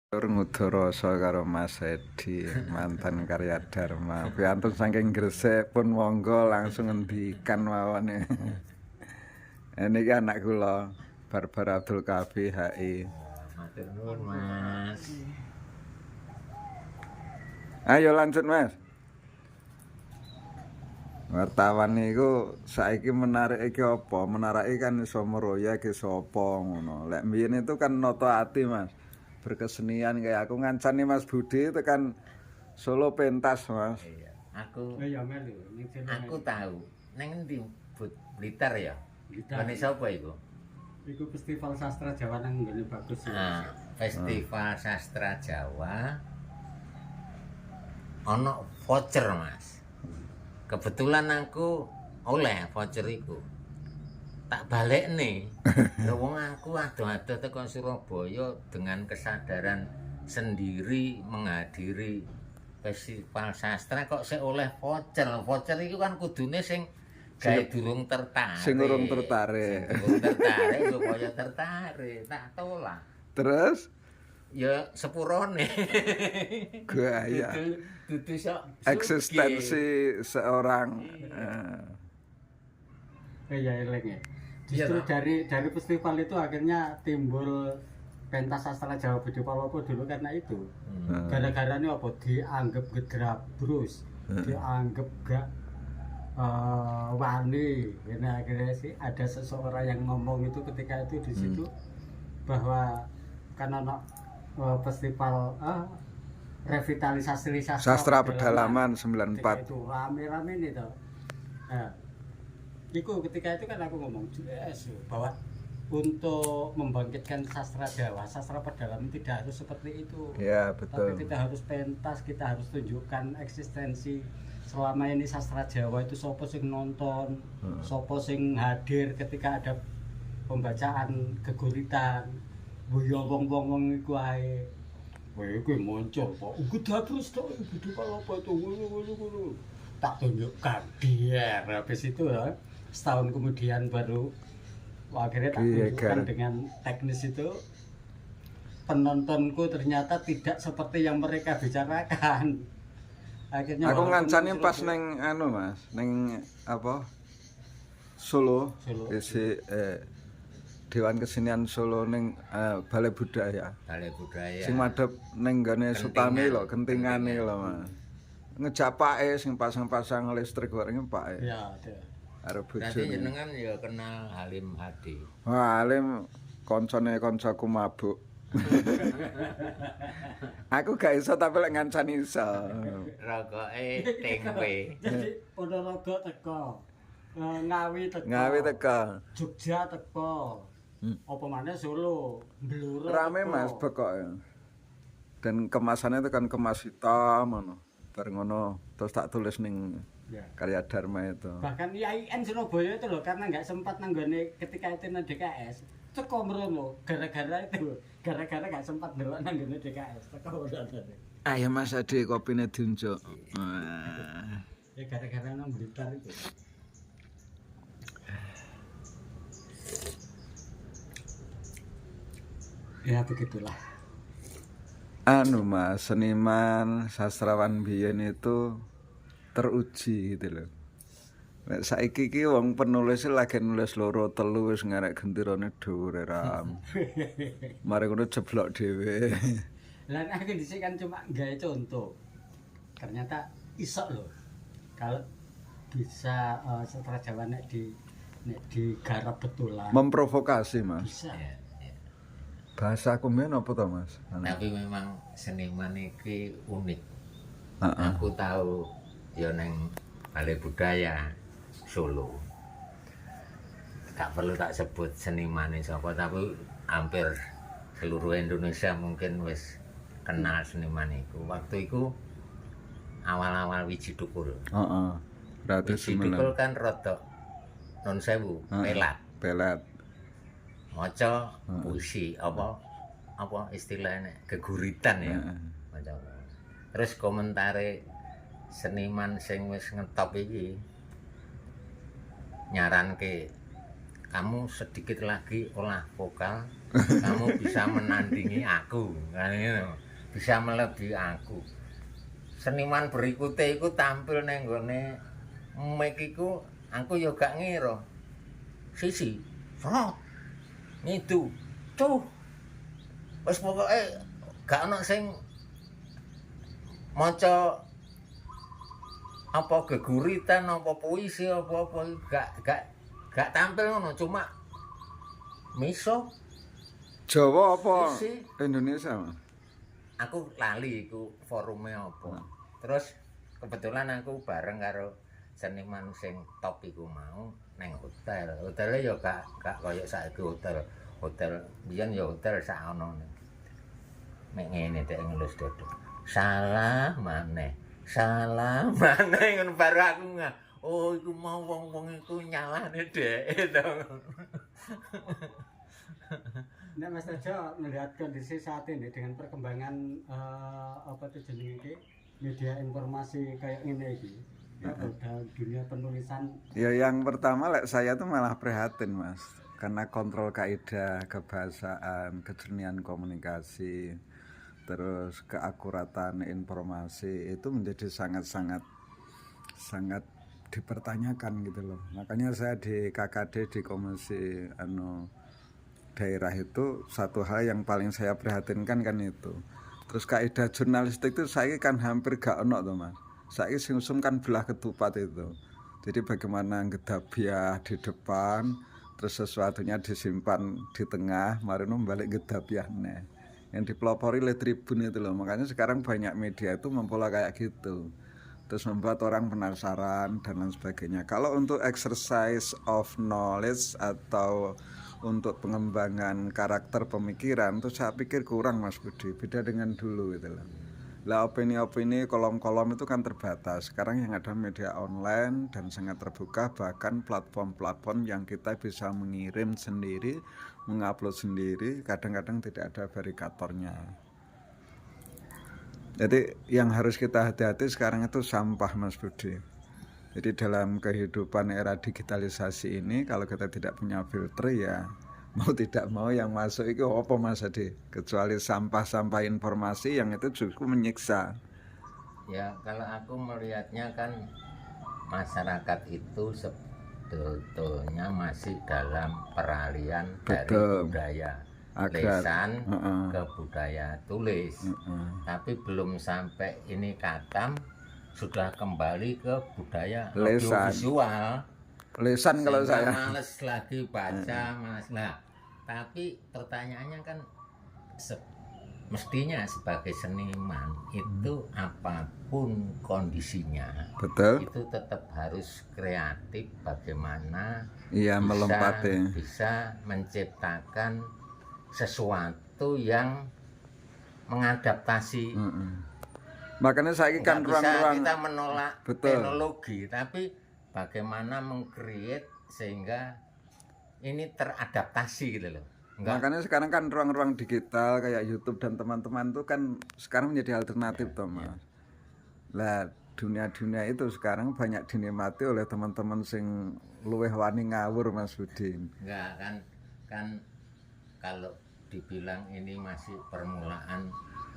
Ngudoroso karo Mas Edi, mantan karya Dharma. Piantun saking Gresik pun monggo langsung ngendikan mawon. Niki anak kula, Barbara Abdul Kafi HI. Matur nuwun, Mas. Ayo lanjut, Mas. Wartawan niku saiki menarik iki apa? Menaraki kan iso meroya iki sapa ngono. Lek mbiyen itu kan noto ati, Mas. Berkesenian kayak aku ngancani Mas Budi tekan Solo pentas, Mas. Iya. Aku tahu. Neng endi? Blitar ya? Blitar. Sapa iku? Iku Festival Sastra Jawa nang ngene bagus ya. Nah, Festival Sastra Jawa ono voucher, Mas. Kebetulan aku oleh voucher iku. Tak balik nih. Wong aku ado-ado teko Surabaya dengan kesadaran sendiri menghadiri festival sastra kok saya oleh voucher. Voucher itu kan kudune sing gawe durung tertarik. Sing urung tertarik. Durung tertarik supaya tertarik. Tak tolak. Terus Ya sepurone. gaya Dudu sok eksistensi seorang Iya eleng ya. Justru dari festival itu akhirnya timbul pentas sastra Jawa Budi Palopo dulu karena itu. Gara-gara ini apa? Dianggap gedrabrus, dianggap gak wani. Karena akhirnya sih ada seseorang yang ngomong itu ketika itu di situ bahwa karena festival revitalisasi sastra pedalaman 94 itu rame-rame nih toh. Nah, ketika itu kan aku ngomong jelas bahwa untuk membangkitkan sastra Jawa, sastra pedalaman tidak harus seperti itu. Ya, betul. Tapi kita harus pentas, kita harus tunjukkan eksistensi selama ini sastra Jawa itu sopo sing nonton, sopo sing hadir ketika ada pembacaan geguritan. Boyo wong-wong iku ae. Kowe kuwi muncul kok. Gedabrus tok Budi Palopo itu ngono. Tak tunjukkan dia. Habis itu ya, setahun kemudian baru akhirnya tak tunjukkan dengan teknis itu. Penontonku ternyata tidak seperti yang mereka bicarakan. Akhirnya aku ngancani pas neng anu Mas, neng apa? Solo. Isi Dewan Kesenian Solo ning Balai Budaya. Balai Budaya. Sing madhep ning gone Sutami lho, gentingane lho, Mas. Ngejapake sing pasang-pasang listrik bareng Pak. Ya, ada. Arep bojone. Berarti jenengan ya kenal Halim Hadi. Wah, Halim koncone koncoku mabuk. Aku gak iso tapi lek ngancani iso. Rokoke tempe. Jadi Ponorogo teko. Ngawi teko. Jogja teko. Apa maneh Solo, Bluro. Rame Mas pokoke. Dan kemasannya itu kan kemas hitam ngono. Bareng ngono terus tak tulis ning karya Dharma itu. Bahkan IAIN Surabaya itu loh karena nggak sempat nanggone ketika itu nang DKS. Teko mrono gara-gara itu. Gara-gara nggak sempat ndelok nanggone DKS. Teko udah. Ayo Mas Adi kopine diunjuk. Ya gara-gara nang Blitar itu. Ya begitulah. Anu Mas, seniman, sastrawan biyen itu teruji gitu loh. Nek saiki iki wong penulis lagi nulis loro telu wis ngarek gentirane dhuwur ram. Mari ngono jeblok dhewe. Lah aku dhisik kan cuma gawe contoh. Ternyata iso loh. Kalau bisa sastra Jawa nek digarap betulan. Memprovokasi Mas. Bisa. Bahasa aku men apa to Mas? Tapi memang seniman iki unik. Aku tahu ya neng Balai Budaya Solo. Tak perlu tak sebut senimane sapa, tapi hampir seluruh Indonesia mungkin wis kenal seniman iku. Waktu iku awal-awal Wiji Tukul. Heeh. Berarti Wiji Tukul kan rada non sewu, pelat. Maca puisi apa istilahnya geguritan ya. Maca. Terus komentare seniman sing wis ngetop iki nyaranke kamu sedikit lagi olah vokal kamu bisa menandingi aku, kan gitu. Bisa melebihi aku. Seniman berikutnya iku tampil neng gone mic iku, aku yo gak ngira. Sisi, serot, ngidu, tuh, wis pokoke gak ono sing maca apa geguritan apa puisi apa gak tampil ngono, cuma miso. Jawa apa Sisi. Indonesia, Mas? Aku lali iku forumnya apa. Terus kebetulan aku bareng karo seniman sing top iku mau neng hotel. Hotelnya ya gak koyo saiki hotel. Hotel biyen ya hotel sak onone. Mek ngene tek ngelus dodo. Salah maneh. Salah maneh ngono baru aku ngah. Oh iku mau wong-wong iku nyalahne dhek to. Nah, Mas Tejo melihat kondisi saat ini dengan perkembangan apa itu jenenge media informasi kayak ini iki, ya dalam dunia penulisan. Ya yang pertama saya tuh malah prihatin, Mas, karena kontrol kaidah kebahasaan, kejernihan komunikasi, terus keakuratan informasi itu menjadi sangat dipertanyakan gitu loh. Makanya saya di KKD di Komisi daerah itu satu hal yang paling saya prihatinkan kan itu. Terus kaidah jurnalistik itu saya kan hampir gak ono tuh, Mas. Saya sing kan belah ketupat itu. Jadi bagaimana gedabiah di depan, terus sesuatunya disimpan di tengah, mari balik gedabiahnya. Yang dipelopori oleh Tribun itu loh. Makanya sekarang banyak media itu mempola kayak gitu. Terus membuat orang penasaran dan lain sebagainya. Kalau untuk exercise of knowledge atau untuk pengembangan karakter pemikiran itu saya pikir kurang, Mas Budi. Beda dengan dulu gitu loh. Lah opini-opini kolom-kolom itu kan terbatas. Sekarang yang ada media online dan sangat terbuka, bahkan platform-platform yang kita bisa mengirim sendiri, mengupload sendiri, kadang-kadang tidak ada verifikatornya. Jadi yang harus kita hati-hati sekarang itu sampah, Mas Budi. Jadi dalam kehidupan era digitalisasi ini, kalau kita tidak punya filter ya mau tidak mau yang masuk itu apa, Mas Adi? Kecuali sampah-sampah informasi yang itu justru menyiksa. Ya kalau aku melihatnya kan masyarakat itu sebetulnya masih dalam peralihan dari budaya lesan ke budaya tulis. Tapi belum sampai ini katam, sudah kembali ke budaya audiovisual. Lesan kalau saya males lagi baca, males. Nah, tapi pertanyaannya kan mestinya sebagai seniman itu apapun kondisinya, betul, itu tetap harus kreatif bagaimana bisa menciptakan sesuatu yang mengadaptasi. Makanya saya kan ruang-ruang kita menolak teknologi, tapi bagaimana meng-create sehingga ini teradaptasi gitu loh. Makanya sekarang kan ruang-ruang digital kayak YouTube dan teman-teman itu kan sekarang menjadi alternatif toh, Mas. Lah dunia-dunia itu sekarang banyak dinikmati oleh teman-teman sing luweh wani ngawur, Mas Budi. Enggak kan kalau dibilang ini masih permulaan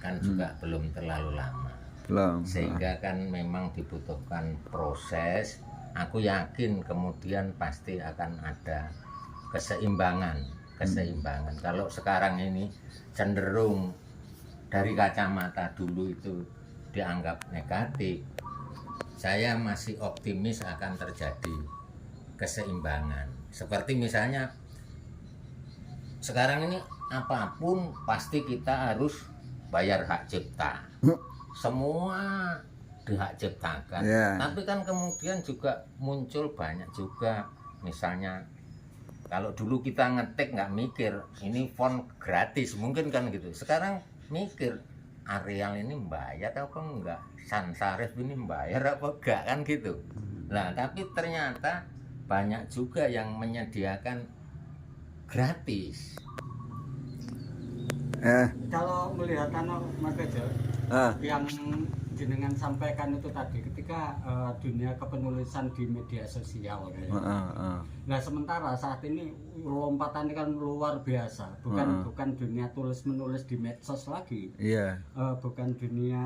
kan juga belum terlalu lama. Belum. Sehingga kan memang dibutuhkan proses. Aku yakin kemudian pasti akan ada keseimbangan. Kalau sekarang ini cenderung dari kacamata dulu itu dianggap negatif, saya masih optimis akan terjadi keseimbangan. Seperti misalnya sekarang ini apapun pasti kita harus bayar hak cipta. Semua dihak ciptakan. Tapi kan kemudian juga muncul banyak juga, misalnya kalau dulu kita ngetik nggak mikir ini font gratis mungkin kan gitu. Sekarang mikir Arial ini bayar apa enggak, sans serif ini bayar apa enggak kan gitu. Nah tapi ternyata banyak juga yang menyediakan gratis. Kalau melihat Mas Tejo, yang jenengan sampaikan itu tadi ketika dunia kepenulisan di media sosial kayak. Nah sementara saat ini lompatannya kan luar biasa, bukan dunia tulis menulis di medsos lagi, bukan dunia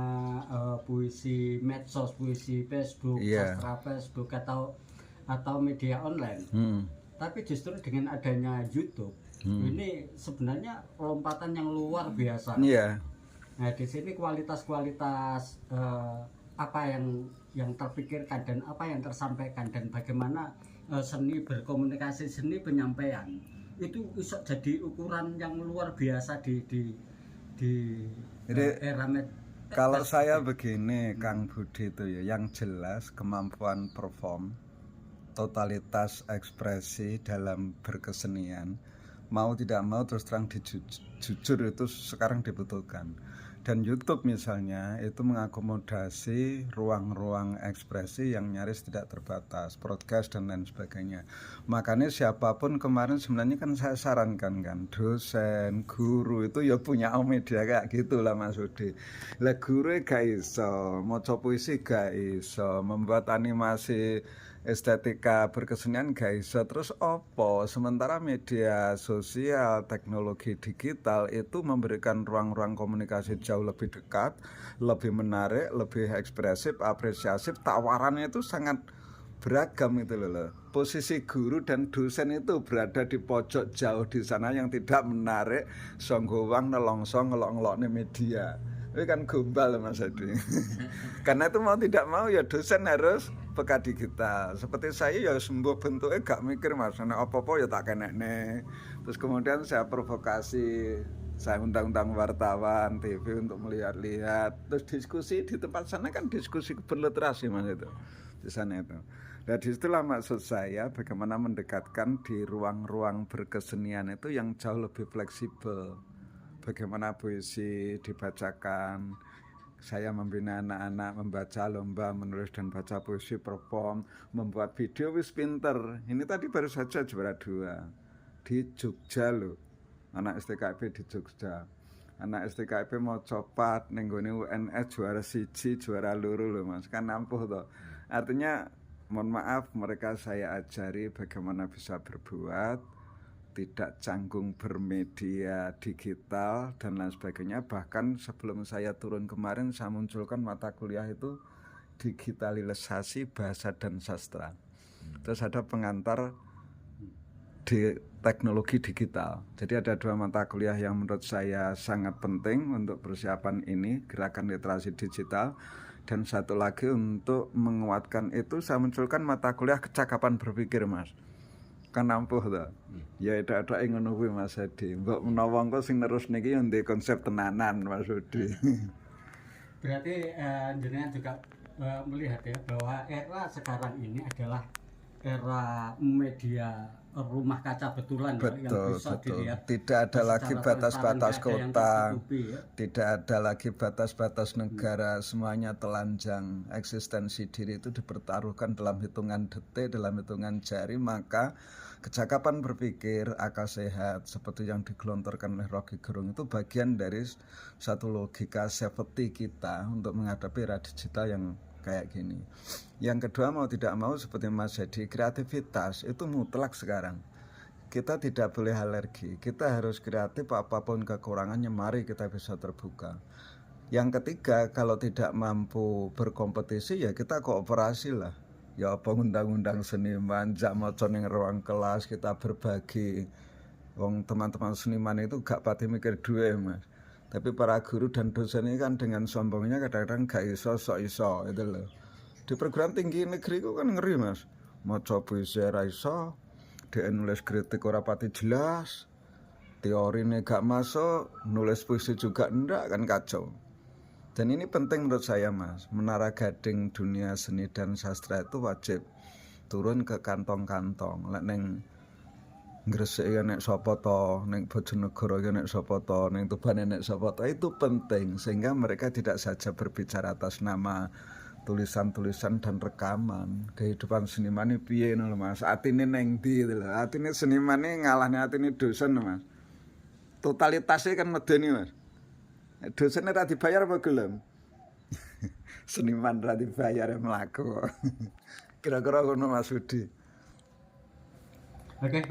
puisi medsos, puisi Facebook, sastra Facebook atau media online, tapi justru dengan adanya YouTube ini sebenarnya lompatan yang luar biasa. Nah di sini kualitas apa yang terpikirkan dan apa yang tersampaikan dan bagaimana seni berkomunikasi, seni penyampaian itu bisa jadi ukuran yang luar biasa di era kalau saya begini Kang Budi itu ya, yang jelas kemampuan perform, totalitas ekspresi dalam berkesenian, mau tidak mau terus terang jujur itu sekarang dibutuhkan. Dan YouTube misalnya itu mengakomodasi ruang-ruang ekspresi yang nyaris tidak terbatas, broadcast dan lain sebagainya. Makanya siapapun kemarin sebenarnya kan saya sarankan kan, dosen, guru itu ya punya media kayak gitulah Mas Udi. Lah guru gak iso, maca puisi gak iso, membuat animasi estetika berkesenian gak iso, terus opo sementara media sosial, teknologi digital itu memberikan ruang-ruang komunikasi jauh lebih dekat, lebih menarik, lebih ekspresif, apresiatif, tawarannya itu sangat beragam itu loh. Posisi guru dan dosen itu berada di pojok jauh di sana yang tidak menarik, songgowang nelongso ngelok-ngeloknya media. Itu kan gombal Mas Adi. Karena itu mau tidak mau ya dosen harus peka digital. Seperti saya ya sembuh bentuknya gak mikir Mas, nek apa-apa ya tak kenekne. Terus kemudian saya provokasi, saya undang-undang wartawan TV untuk melihat-lihat. Terus diskusi di tempat sana kan diskusi berliterasi Mas itu. Di sana itu. Nah disitulah maksud saya bagaimana mendekatkan di ruang-ruang berkesenian itu yang jauh lebih fleksibel. Bagaimana puisi dibacakan, saya membina anak-anak membaca lomba menulis dan baca puisi, perform, membuat video wis pinter. Ini tadi baru saja juara 2 di Jogja loh, anak STKIP di Jogja. Anak STKIP mau copat nenggone UNS juara 1, juara 2 loh Mas, kan ampuh toh. Artinya mohon maaf mereka saya ajari bagaimana bisa berbuat, tidak canggung bermedia digital dan lain sebagainya. Bahkan sebelum saya turun kemarin saya munculkan mata kuliah itu digitalisasi bahasa dan sastra. Terus ada pengantar di teknologi digital. Jadi ada 2 mata kuliah yang menurut saya sangat penting untuk persiapan ini, gerakan literasi digital. Dan satu lagi untuk menguatkan itu saya munculkan mata kuliah kecakapan berpikir Mas. Kan ampuh to. Ya ada ngono kuwi Mas Adi. Mbok menawa engko sing nerus niki yo ndek konsep tenanan Mas Adi. Berarti jenengan juga melihat ya bahwa era sekarang ini adalah era media rumah kaca betulan betul, yang bisa betul. dilihat. Tidak ada lagi batas-batas kota, ya. Tidak ada lagi batas-batas negara, semuanya telanjang. Eksistensi diri itu dipertaruhkan dalam hitungan detik, dalam hitungan jari, maka kecakapan berpikir, akal sehat seperti yang digelontorkan oleh Rocky Gerung itu bagian dari satu logika safety kita untuk menghadapi era digital yang kayak gini. Yang kedua mau tidak mau seperti Mas Jadi, kreativitas itu mutlak sekarang. Kita tidak boleh alergi, kita harus kreatif apapun kekurangannya, mari kita bisa terbuka. Yang ketiga, kalau tidak mampu berkompetisi ya kita kooperasi lah. Ya apa undang-undang seniman, jak maca ning ruang kelas, kita berbagi. Wong teman-teman seniman itu gak pati mikir duwe Mas. Tapi para guru dan dosen ini kan dengan sombongnya kadang-kadang gak iso, sok iso itu loh. Di perguruan tinggi negeri itu kan ngeri Mas. Maca puisi ra iso, dia nulis kritik ora pati jelas, teorine gak masuk, nulis puisi juga ndak, kan kacau. Dan ini penting menurut saya Mas. Menara gading dunia seni dan sastra itu wajib turun ke kantong-kantong. Lek neng Gresik ya nek sapa to, ning Bojonegoro ya nek sapa to, ning Tuban nek sapa to, itu penting sehingga mereka tidak saja berbicara atas nama tulisan-tulisan dan rekaman. Kehidupan seniman ini piye lho Mas? Atine neng ndi lho. Atine seniman ini ngalahne atine dosen Mas. Totalitasnya kan medeni Mas. Dosen ora dibayar apa gelem? seniman ra dibayar mlaku. Kira-kira ngono Mas Budi. Oke.